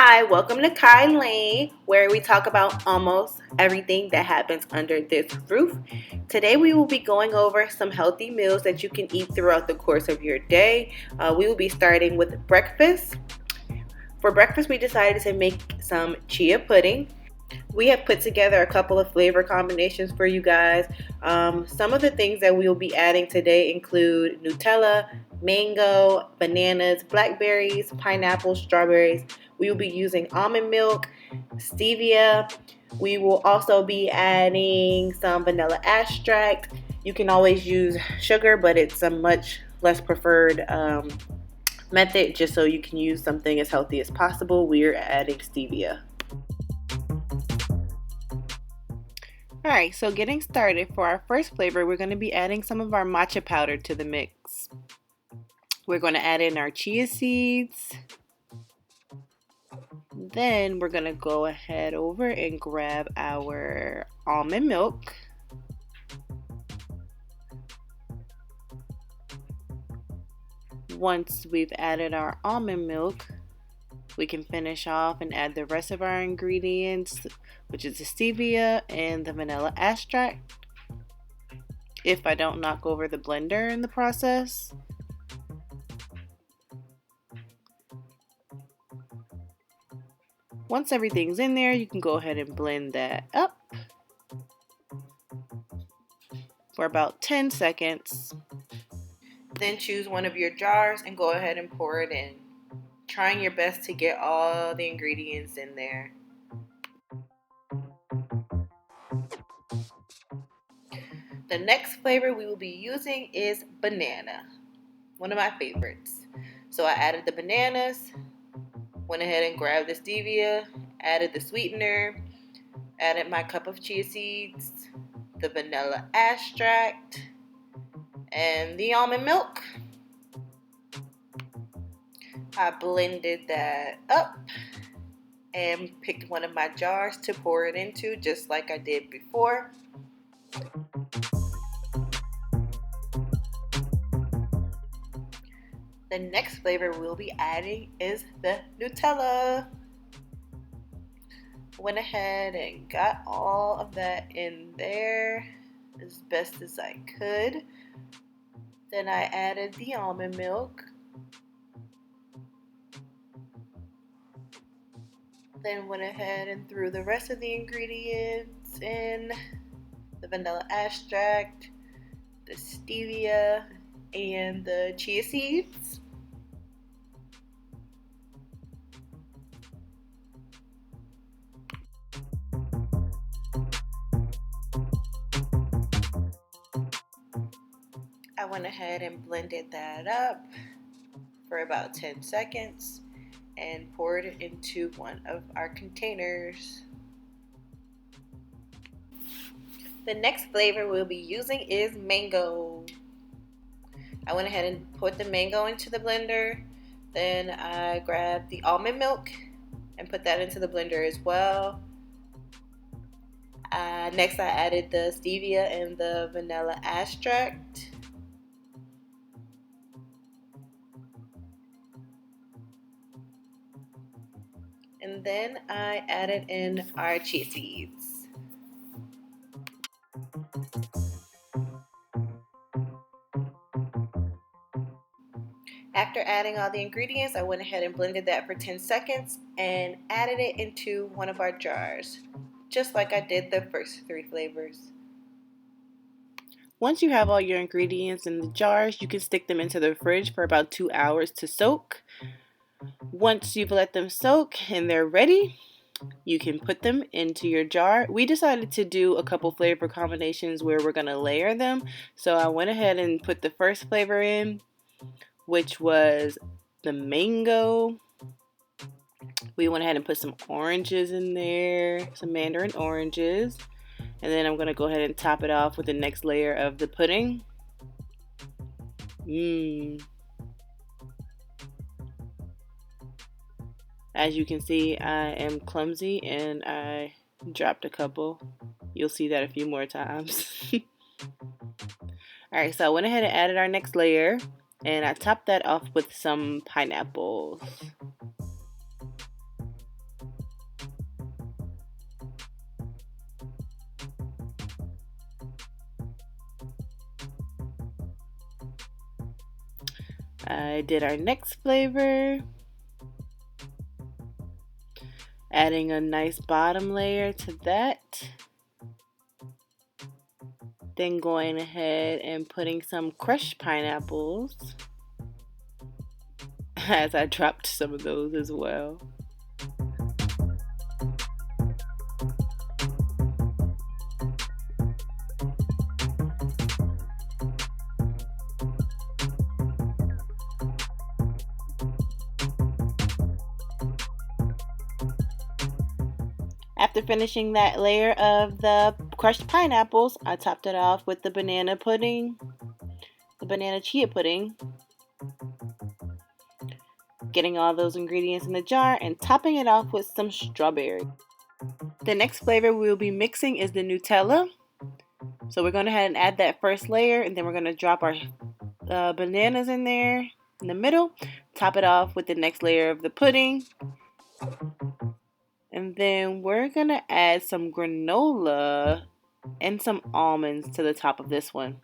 Hi, welcome to KyyLane, where we talk about almost everything that happens under this roof. Today we will be going over some healthy meals that you can eat throughout the course of your day. We will be starting with breakfast. For breakfast, we decided to make some chia pudding. We have put together a couple of flavor combinations for you guys. Some of the things that we will be adding today include Nutella, mango, bananas, blackberries, pineapple, strawberries. We will be using almond milk, stevia. We will also be adding some vanilla extract. You can always use sugar, but it's a much less preferred method. Just so you can use something as healthy as possible, we're adding stevia. Alright, so getting started, for our first flavor, we're going to be adding some of our matcha powder to the mix. We're going to add in our chia seeds. Then we're going to go ahead over and grab our almond milk. Once we've added our almond milk, we can finish off and add the rest of our ingredients, which is the stevia and the vanilla extract, if I don't knock over the blender in the process. Once everything's in there, you can go ahead and blend that up for about 10 seconds. Then choose one of your jars and go ahead and pour it in, trying your best to get all the ingredients in there. The next flavor we will be using is banana, one of my favorites. So I added the bananas, went ahead and grabbed the stevia, added the sweetener, added my cup of chia seeds, the vanilla extract, and the almond milk. I blended that up and picked one of my jars to pour it into, just like I did before. The next flavor we'll be adding is the Nutella. Went ahead and got all of that in there as best as I could. Then I added the almond milk. Then went ahead and threw the rest of the ingredients in, the vanilla extract, the stevia, and the chia seeds. I went ahead and blended that up for about 10 seconds and poured it into one of our containers. The next flavor we'll be using is mango. I went ahead and put the mango into the blender. Then I grabbed the almond milk and put that into the blender as well. Next I added the stevia and the vanilla extract. And then I added in our chia seeds. After adding all the ingredients, I went ahead and blended that for 10 seconds and added it into one of our jars, just like I did the first three flavors. Once you have all your ingredients in the jars, you can stick them into the fridge for about 2 hours to soak. Once you've let them soak and they're ready, you can put them into your jar. We decided to do a couple flavor combinations where we're going to layer them. So I went ahead and put the first flavor in, which was the mango. We went ahead and put some oranges in there, some mandarin oranges. And then I'm going to go ahead and top it off with the next layer of the pudding. As you can see, I am clumsy and I dropped a couple. You'll see that a few more times. Alright, so I went ahead and added our next layer and I topped that off with some pineapples. I did our next flavor, adding a nice bottom layer to that. Then going ahead and putting some crushed pineapples, as I dropped some of those as well. After finishing that layer of the crushed pineapples, I topped it off with the banana pudding, the banana chia pudding, getting all those ingredients in the jar and topping it off with some strawberry. The next flavor we will be mixing is the Nutella. So we're going to ahead and add that first layer, and then we're going to drop our bananas in there in the middle, top it off with the next layer of the pudding, and then we're going to add some granola and some almonds to the top of this one.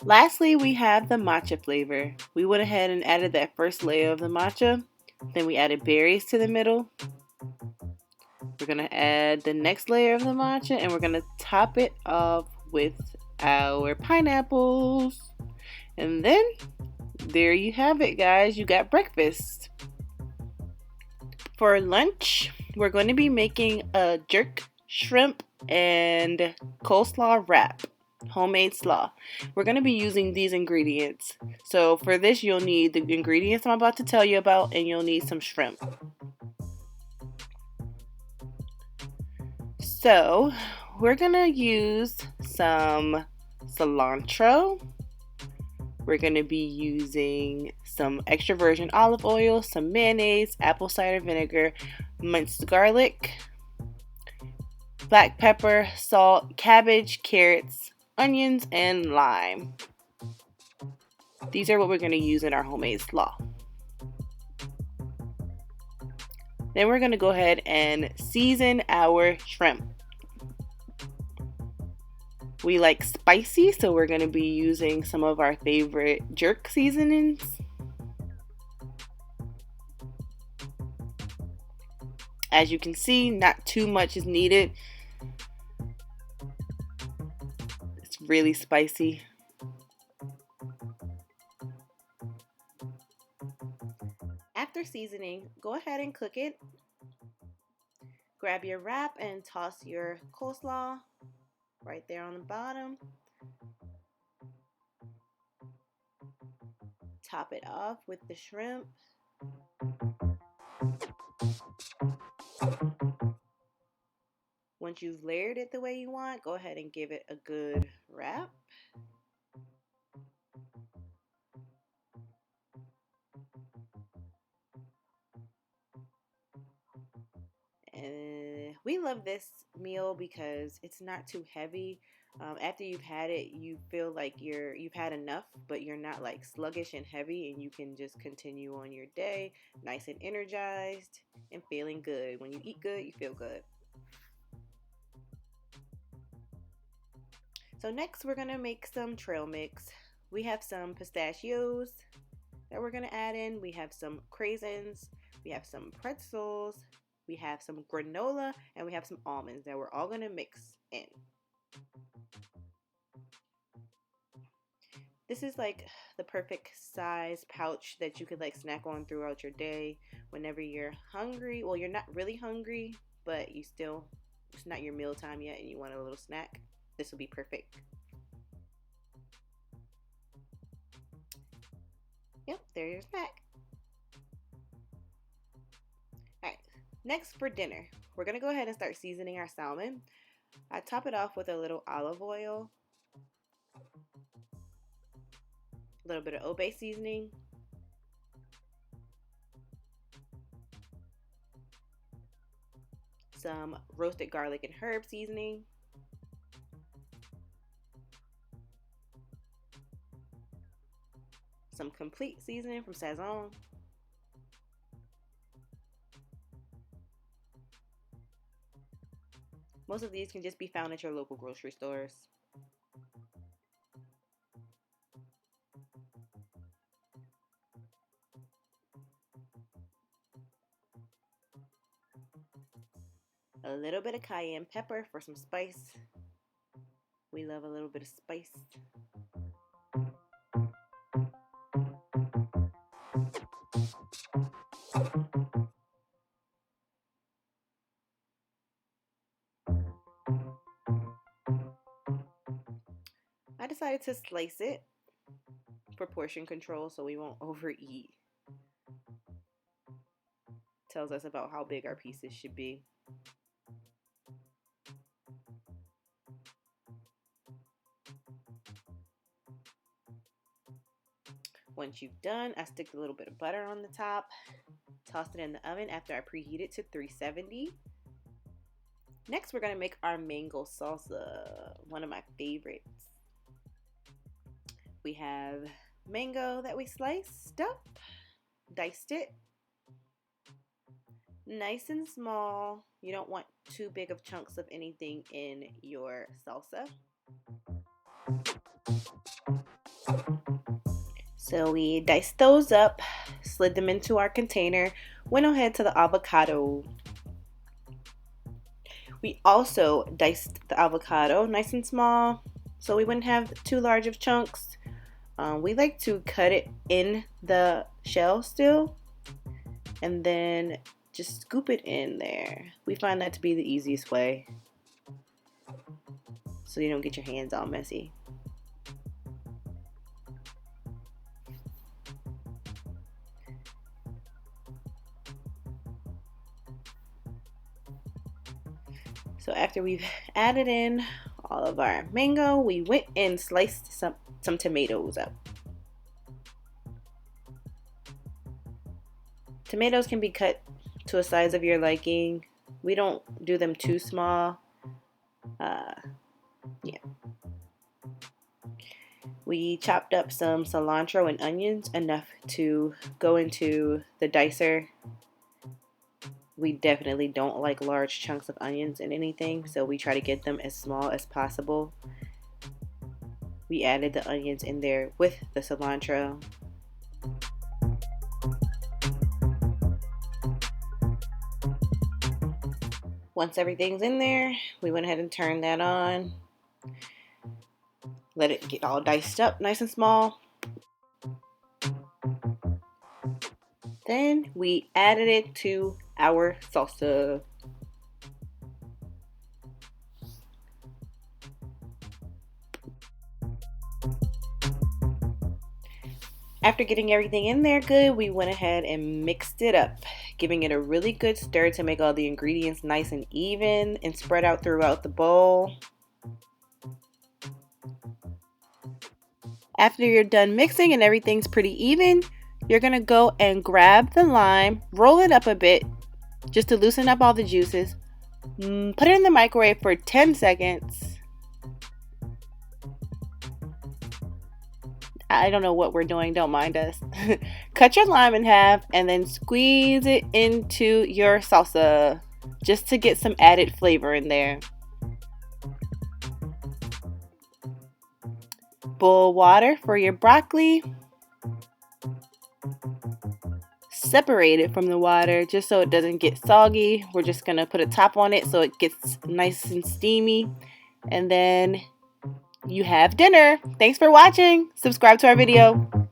Lastly, we have the matcha flavor. We went ahead and added that first layer of the matcha. Then we added berries to the middle. We're going to add the next layer of the matcha, and we're going to top it off with our pineapples. And then there you have it, guys. You got breakfast. For lunch, we're going to be making a jerk shrimp and coleslaw wrap. Homemade slaw. We're going to be using these ingredients. So for this, you'll need the ingredients I'm about to tell you about, and you'll need some shrimp. So we're going to use some cilantro. We're going to be using some extra virgin olive oil, some mayonnaise, apple cider vinegar, minced garlic, black pepper, salt, cabbage, carrots, onions, and lime. These are what we're going to use in our homemade slaw. Then we're going to go ahead and season our shrimp. We like spicy, so we're going to be using some of our favorite jerk seasonings. As you can see, not too much is needed. It's really spicy. After seasoning, go ahead and cook it. Grab your wrap and toss your coleslaw right there on the bottom. Top it off with the shrimp. Once you've layered it the way you want, go ahead and give it a good wrap. And we love this meal because it's not too heavy. After you've had it, you feel like you've had enough, but you're not like sluggish and heavy, and you can just continue on your day nice and energized and feeling good. When you eat good, you feel good. So next we're gonna make some trail mix. We have some pistachios that we're gonna add in. We have some craisins, we have some pretzels, we have some granola, and we have some almonds that we're all gonna mix in. This is like the perfect size pouch that you could like snack on throughout your day whenever you're hungry. Well, you're not really hungry, but it's not your meal time yet and you want a little snack. This will be perfect. Yep, there's your snack. Alright, next for dinner, we're going to go ahead and start seasoning our salmon. I top it off with a little olive oil, a little bit of Old Bay seasoning, some roasted garlic and herb seasoning, some complete seasoning from Sazon, Most of these can just be found at your local grocery stores. A little bit of cayenne pepper for some spice. We love a little bit of spice. I decided to slice it for portion control so we won't overeat. Tells us about how big our pieces should be. Once you've done, I stick a little bit of butter on the top, toss it in the oven after I preheat it to 370. Next, we're going to make our mango salsa, one of my favorites. We have mango that we sliced up, diced it, nice and small. You don't want too big of chunks of anything in your salsa. So we diced those up, slid them into our container, went ahead to the avocado. We also diced the avocado nice and small so we wouldn't have too large of chunks. We like to cut it in the shell still and then just scoop it in there. We find that to be the easiest way so you don't get your hands all messy. So after we've added in all of our mango, we went and sliced some tomatoes up. Tomatoes can be cut to a size of your liking. We don't do them too small. Yeah. We chopped up some cilantro and onions, enough to go into the dicer. We definitely don't like large chunks of onions in anything, so we try to get them as small as possible. We added the onions in there with the cilantro. Once everything's in there, we went ahead and turned that on. Let it get all diced up nice and small. Then we added it to our salsa. After getting everything in there good, we went ahead and mixed it up, giving it a really good stir to make all the ingredients nice and even and spread out throughout the bowl. After you're done mixing and everything's pretty even, you're going to go and grab the lime, roll it up a bit just to loosen up all the juices, put it in the microwave for 10 seconds. I don't know what we're doing, don't mind us. Cut your lime in half and then squeeze it into your salsa just to get some added flavor in there. Boil water for your broccoli. Separate it from the water just so it doesn't get soggy. We're just going to put a top on it so it gets nice and steamy. And then you have dinner. Thanks for watching. Subscribe to our video.